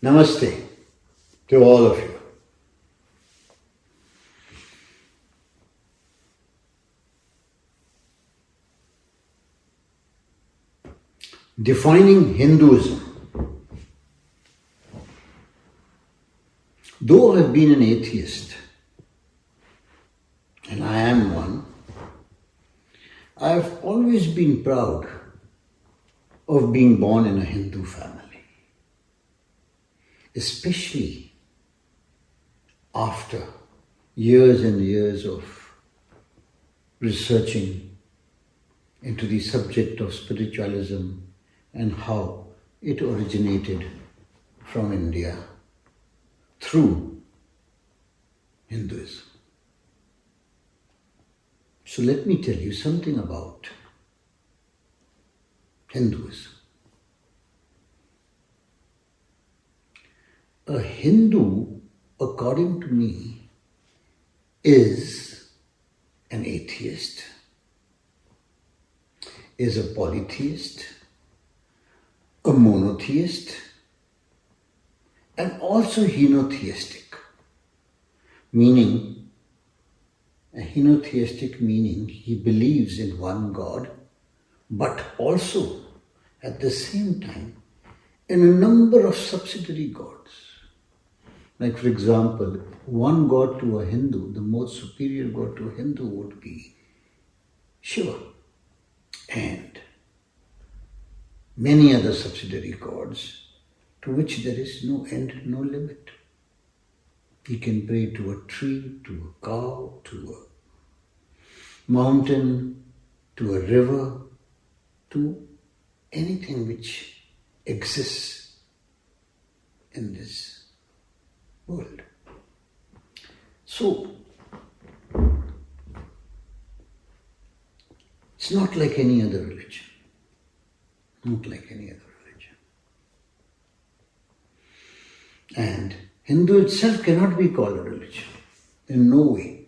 Namaste to all of you. Defining Hinduism. Though I've been an atheist, and I am one, I've always been proud of being born in a Hindu family, especially after years and years of researching into the subject of spiritualism and how it originated from India through Hinduism. So let me tell you something about Hinduism. A Hindu, according to me, is an atheist, is a polytheist, a monotheist, and also henotheistic, meaning a henotheistic meaning he believes in one God, but also at the same time in a number of subsidiary gods. Like for example, one God to a Hindu, the most superior God to a Hindu would be Shiva, and many other subsidiary gods to which there is no end, no limit. He can pray to a tree, to a cow, to a mountain, to a river, to anything which exists in this world. So, it's not like any other religion. Not like any other religion. And Hindu itself cannot be called a religion. In no way.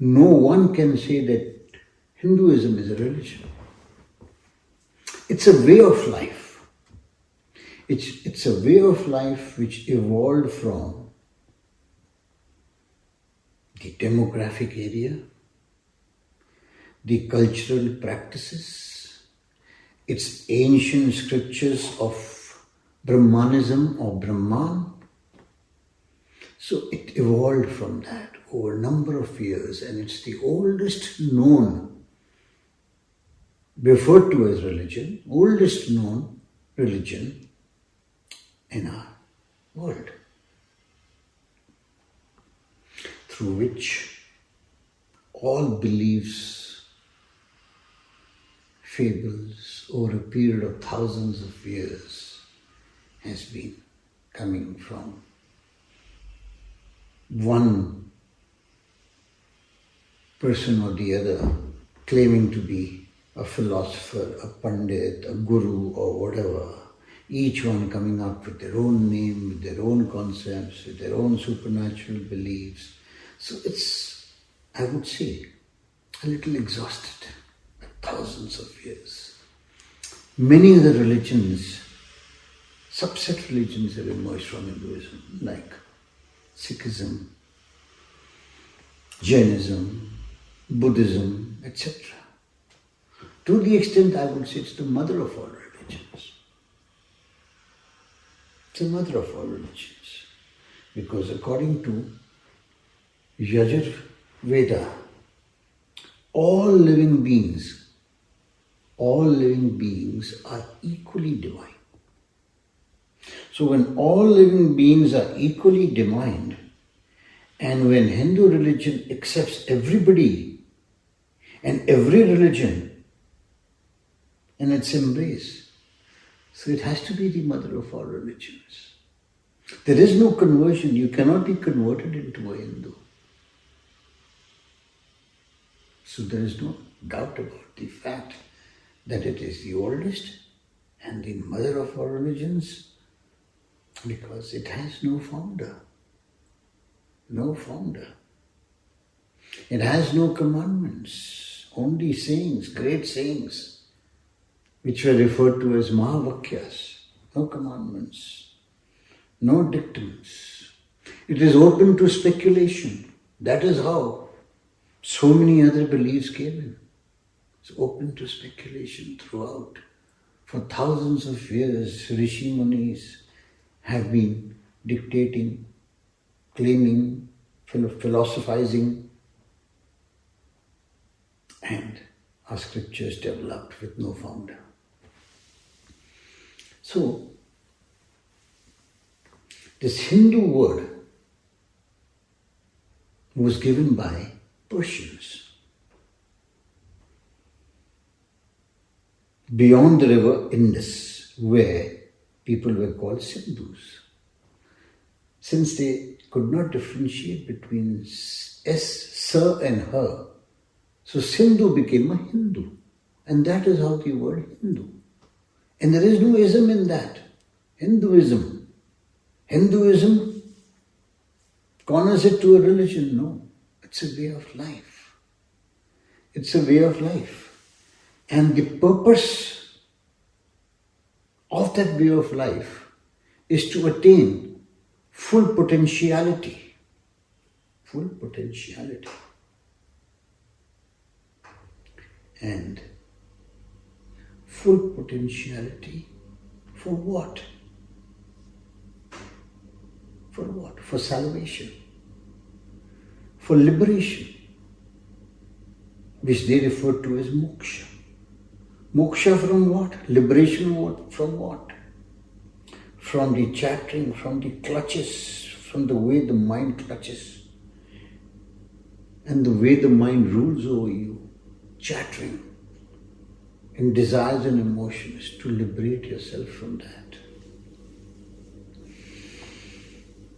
No one can say that Hinduism is a religion. It's a way of life. It's a way of life which evolved from the demographic area, the cultural practices, its ancient scriptures of Brahmanism or Brahman. So it evolved from that over a number of years, and it's the oldest known, referred to as religion, oldest known religion in our world, through which all beliefs, fables over a period of thousands of years has been coming from one person or the other claiming to be a philosopher, a pandit, a guru or whatever, each one coming up with their own name, with their own concepts, with their own supernatural beliefs. So it's, I would say, a little exhausted by thousands of years. Many other religions, subset religions have emerged from Hinduism, like Sikhism, Jainism, Buddhism, etc. To the extent I would say it's the mother of all religions. It's the mother of all religions. Because according to Yajurveda, all living beings are equally divine. So when all living beings are equally divine, and when Hindu religion accepts everybody and every religion in its embrace, so it has to be the mother of all religions. There is no conversion. You cannot be converted into a Hindu. So there is no doubt about the fact that it is the oldest and the mother of all religions, because it has no founder. No founder. It has no commandments, only sayings, great sayings, which were referred to as Mahavakyas, no commandments. no dictums. It is open to speculation. That is how so many other beliefs came in. It's open to speculation throughout. For thousands of years, Rishi Munis have been dictating, claiming, philosophizing, and our scriptures developed with no founder. So, this Hindu word was given by Persians. Beyond the river Indus, where people were called Sindhus. Since they could not differentiate between sir and her, so Sindhu became a Hindu. And that is how the word Hindu. And there is no ism in that. Hinduism. Hinduism corners it to a religion. No. It's a way of life. It's a way of life. And the purpose of that way of life is to attain full potentiality. Full potentiality. And full potentiality for what? For what? For salvation. For liberation, which they refer to as moksha. Moksha from what? Liberation from what? From the chattering, from the clutches, from the way the mind clutches and the way the mind rules over you. Chattering in desires and emotions, to liberate yourself from that.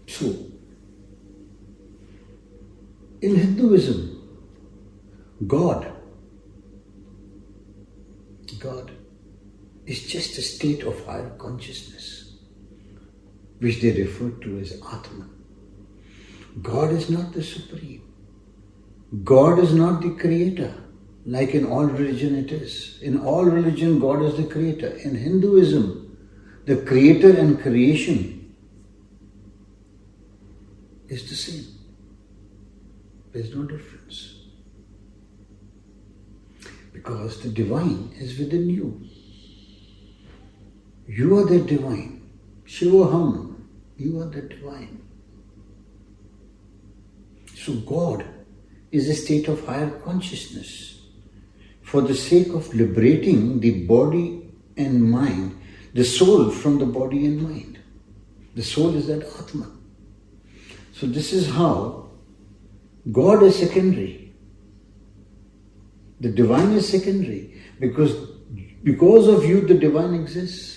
So, in Hinduism, God is just a state of higher consciousness, which they refer to as Atman. God is not the supreme. God is not the creator. Like in all religion it is. In all religion, God is the creator. In Hinduism, the creator and creation is the same. There is no difference. Because the divine is within you. You are the divine. Shivaham, you are the divine. So God is a state of higher consciousness. For the sake of liberating the body and mind, the soul from the body and mind. The soul is that Atman. So this is how God is secondary. The divine is secondary because of you the divine exists.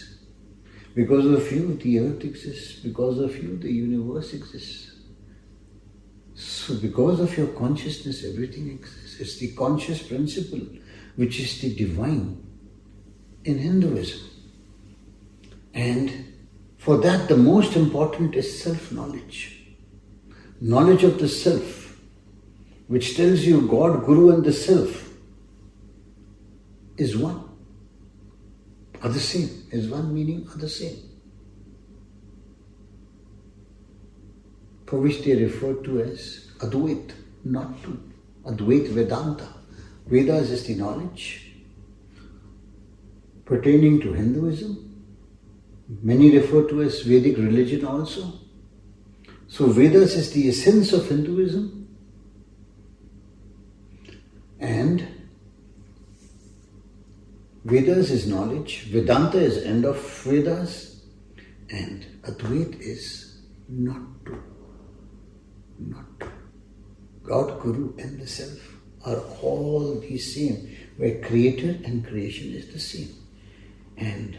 Because of you the earth exists. Because of you the universe exists. So because of your consciousness everything exists. It's the conscious principle which is the divine in Hinduism. And for that the most important is self-knowledge. Knowledge of the self, which tells you God, Guru and the self is one. Are the same. Is one meaning are the same. For which they refer to as Advait, not two. Advait Vedanta. Vedas is the knowledge pertaining to Hinduism. Many refer to as Vedic religion also. So Vedas is the essence of Hinduism. And Vedas is knowledge. Vedanta is end of Vedas. And Advait is not two. Not two. God, Guru and the Self are all the same, where creator and creation is the same. And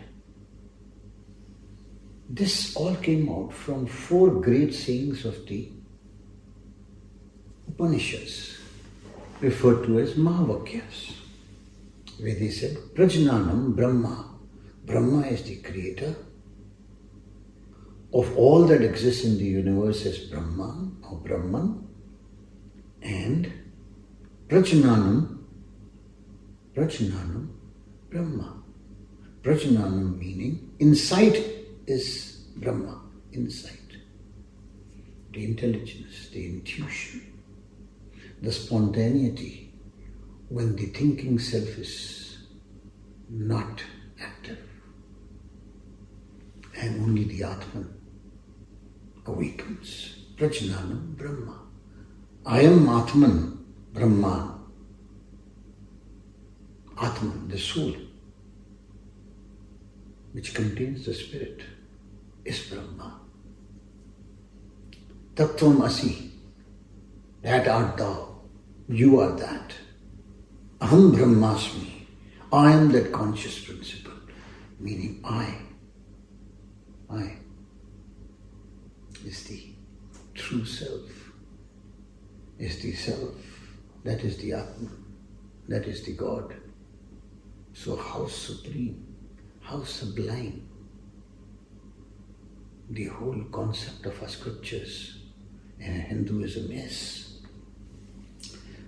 this all came out from four great sayings of the Upanishads, referred to as Mahavakyas, where they said, Prajnanam Brahma. Brahma is the creator of all that exists in the universe as Brahman or Brahman, and Prajnanam Brahma. Prajnanam meaning insight is Brahma. insight, the intelligence, the intuition, the spontaneity when the thinking self is not active. And only the Atman awakens. Prajnanam Brahma. I am Atman, Brahman. Atman, the soul, which contains the spirit, is Brahma. Tattvam Asi, that art thou, you are that. Aham Brahmasmi, I am that conscious principle, meaning I is the true self, is the self, that is the Atman, that is the God. So how supreme, how sublime the whole concept of our scriptures and Hinduism is.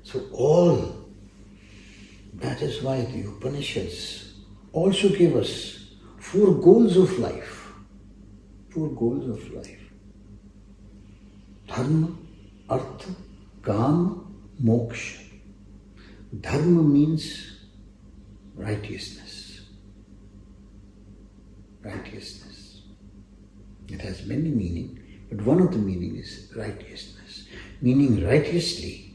So all, that is why the Upanishads also give us 4 goals of life. 4 goals of life. Dharma, Artha, Kama, Moksha. Dharma means righteousness. Righteousness. It has many meanings, but one of the meanings is righteousness. Meaning righteously.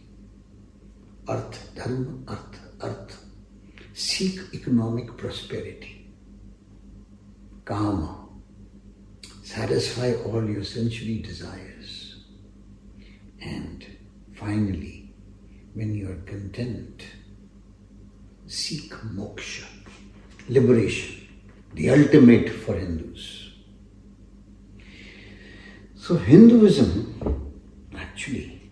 Artha, Dharma, Artha, Artha. Seek economic prosperity. Kama. Satisfy all your sensual desires. And finally, when you are content, seek moksha, liberation, the ultimate for Hindus. So Hinduism, actually,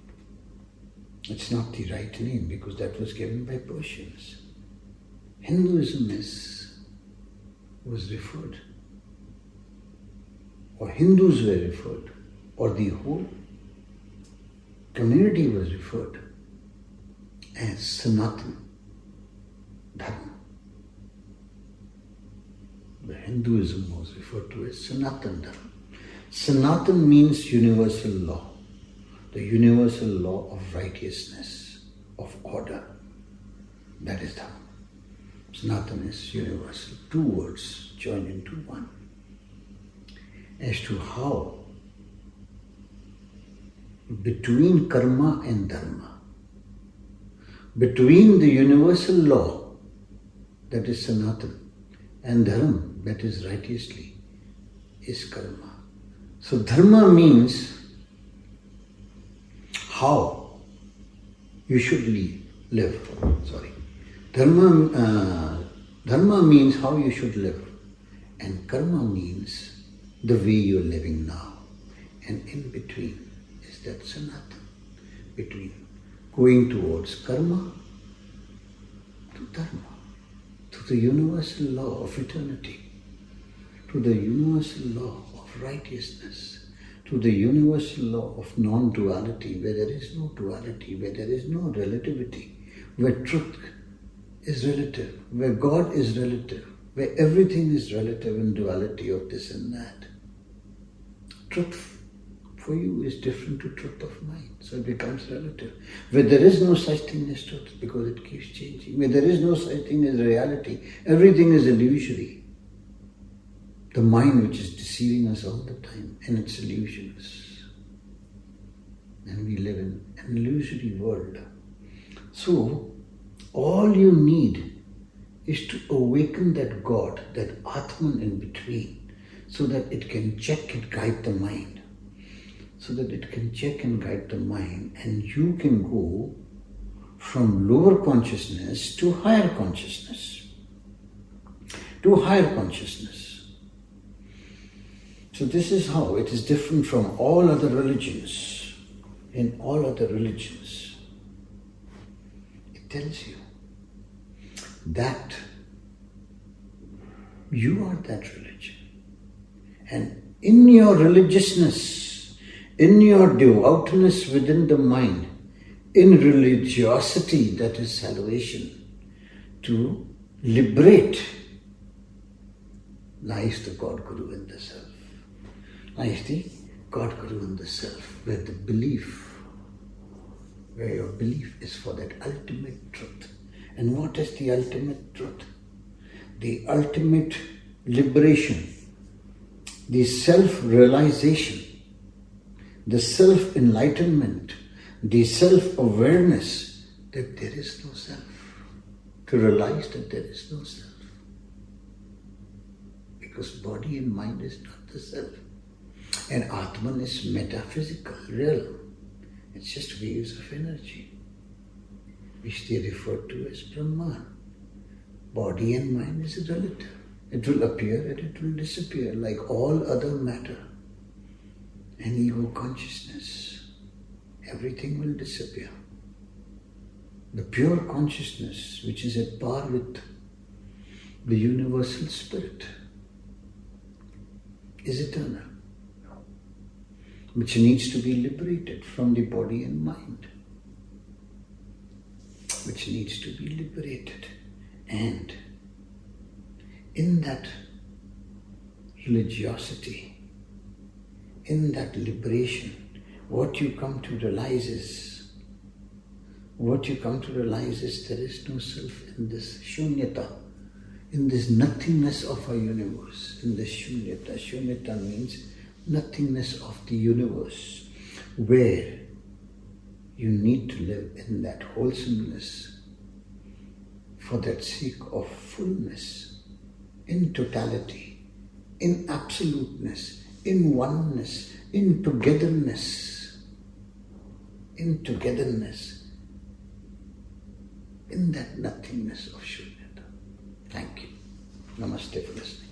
it's not the right name because that was given by Persians. Hinduism was referred, or Hindus were referred, or the whole community was referred as Sanatan Dharma. The Hinduism was referred to as Sanatan Dharma. Sanatan means universal law, the universal law of righteousness, of order. That is Dharma. Sanatan is universal. 2 words joined into one. As to how between karma and dharma, between the universal law, that is Sanatan, and dharma, that is righteously, is karma. So dharma means how you should live. Dharma means how you should live, and karma means the way you're living now. And in between is that Sanatan, between going towards karma to dharma, to the universal law of eternity, to the universal law of righteousness, to the universal law of non-duality, where there is no duality, where there is no relativity, where truth is relative, where God is relative, where everything is relative in duality of this and that. Truth for you is different to truth of mind, so it becomes relative. Where there is no such thing as truth because it keeps changing. Where there is no such thing as reality, everything is illusory. The mind which is deceiving us all the time and its illusions. And we live in an illusory world. So, all you need is to awaken that God, that Atman in between, so that it can check and guide the mind. So that it can check and guide the mind, and you can go from lower consciousness to higher consciousness. To higher consciousness. So this is how it is different from all other religions. In all other religions, it tells you that you are that religion. And in your religiousness, in your devoutness within the mind, in religiosity, that is salvation, to liberate lies the God Guru in the self. I see God Guru and the Self, where your belief is for that ultimate truth. And what is the ultimate truth? The ultimate liberation, the self-realization, the self-enlightenment, the self-awareness that there is no self. To realize that there is no self. Because body and mind is not the self. And Atman is metaphysical, real. It's just waves of energy, which they refer to as Brahman. Body and mind is relative. It will appear and it will disappear like all other matter. And ego consciousness, everything will disappear. The pure consciousness, which is at par with the universal spirit, is eternal, which needs to be liberated from the body and mind, which needs to be liberated. And in that religiosity, in that liberation, what you come to realize is there is no self in this shunyata, in this nothingness of our universe, in this shunyata. Shunyata means nothingness of the universe, where you need to live in that wholesomeness for that sake of fullness, in totality, in absoluteness, in oneness, in togetherness, in that nothingness of Shunyata. Thank you. Namaste for listening.